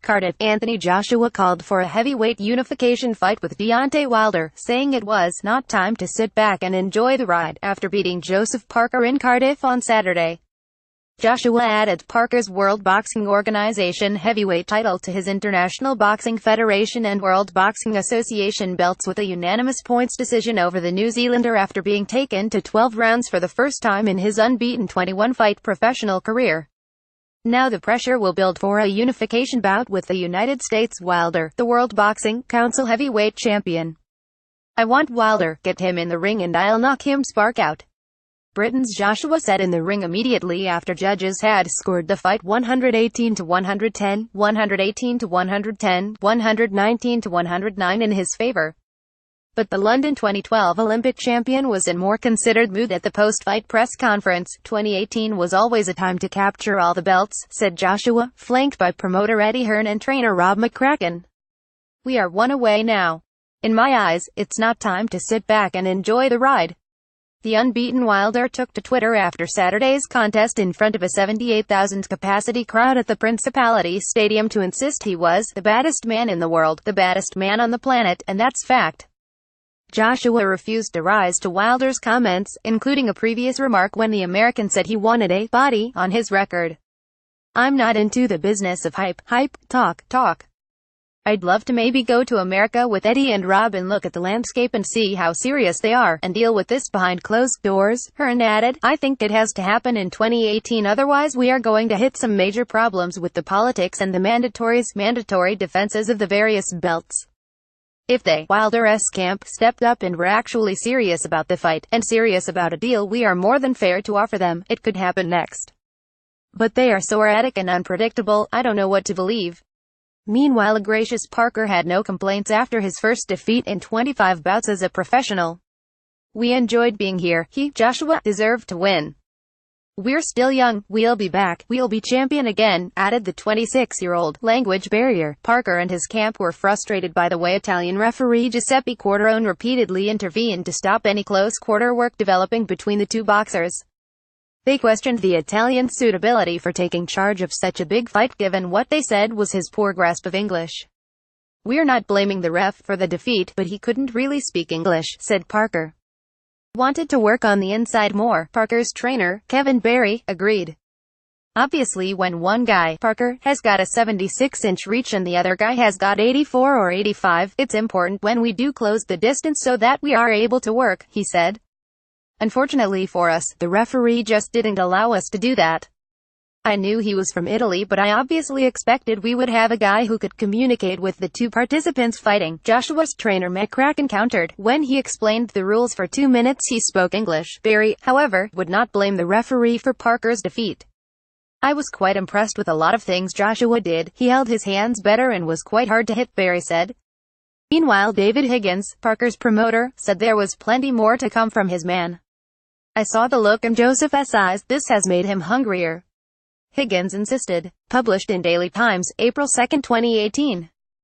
Cardiff, Anthony Joshua called for a heavyweight unification fight with Deontay Wilder, saying it was not time to sit back and enjoy the ride, after beating Joseph Parker in Cardiff on Saturday. Joshua added Parker's World Boxing Organization heavyweight title to his International Boxing Federation and World Boxing Association belts with a unanimous points decision over the New Zealander after being taken to 12 rounds for the first time in his unbeaten 21-fight professional career. Now the pressure will build for a unification bout with the United States Wilder, the World Boxing Council heavyweight champion. "I want Wilder, get him in the ring and I'll knock him spark out," Britain's Joshua said in the ring immediately after judges had scored the fight 118-110, 118-110, 119-109 in his favor. But the London 2012 Olympic champion was in more considered mood at the post-fight press conference. 2018 was always a time to capture all the belts, said Joshua, flanked by promoter Eddie Hearn and trainer Rob McCracken. "We are one away now. In my eyes, it's not time to sit back and enjoy the ride." The unbeaten Wilder took to Twitter after Saturday's contest in front of a 78,000-capacity crowd at the Principality Stadium to insist he was the baddest man in the world, the baddest man on the planet, and that's fact. Joshua refused to rise to Wilder's comments, including a previous remark when the American said he wanted a body on his record. "I'm not into the business of hype, talk. I'd love to maybe go to America with Eddie and Rob and look at the landscape and see how serious they are, and deal with this behind closed doors," Hearn added. "I think it has to happen in 2018, otherwise we are going to hit some major problems with the politics and the mandatory defenses of the various belts. If they, Wilder's camp, stepped up and were actually serious about the fight, and serious about a deal we are more than fair to offer them, it could happen next. But they are so erratic and unpredictable, I don't know what to believe." Meanwhile, a gracious Parker had no complaints after his first defeat in 25 bouts as a professional. "We enjoyed being here. Joshua, deserved to win. We're still young, we'll be back, we'll be champion again," added the 26-year-old. Language barrier. Parker and his camp were frustrated by the way Italian referee Giuseppe Corderone repeatedly intervened to stop any close quarter work developing between the two boxers. They questioned the Italian's suitability for taking charge of such a big fight given what they said was his poor grasp of English. "We're not blaming the ref for the defeat, but he couldn't really speak English," said Parker. "Wanted to work on the inside more," Parker's trainer, Kevin Barry, agreed. "Obviously when one guy, Parker, has got a 76-inch reach and the other guy has got 84 or 85, it's important when we do close the distance so that we are able to work," he said. "Unfortunately for us, the referee just didn't allow us to do that. I knew he was from Italy, but I obviously expected we would have a guy who could communicate with the two participants fighting," Joshua's trainer McCracken countered. When he explained the rules for 2 minutes he spoke English. Barry, however, would not blame the referee for Parker's defeat. "I was quite impressed with a lot of things Joshua did. He held his hands better and was quite hard to hit," Barry said. Meanwhile, David Higgins, Parker's promoter, said there was plenty more to come from his man. "I saw the look in Joseph's eyes, this has made him hungrier," Higgins insisted. Published in Daily Times, April 2, 2018.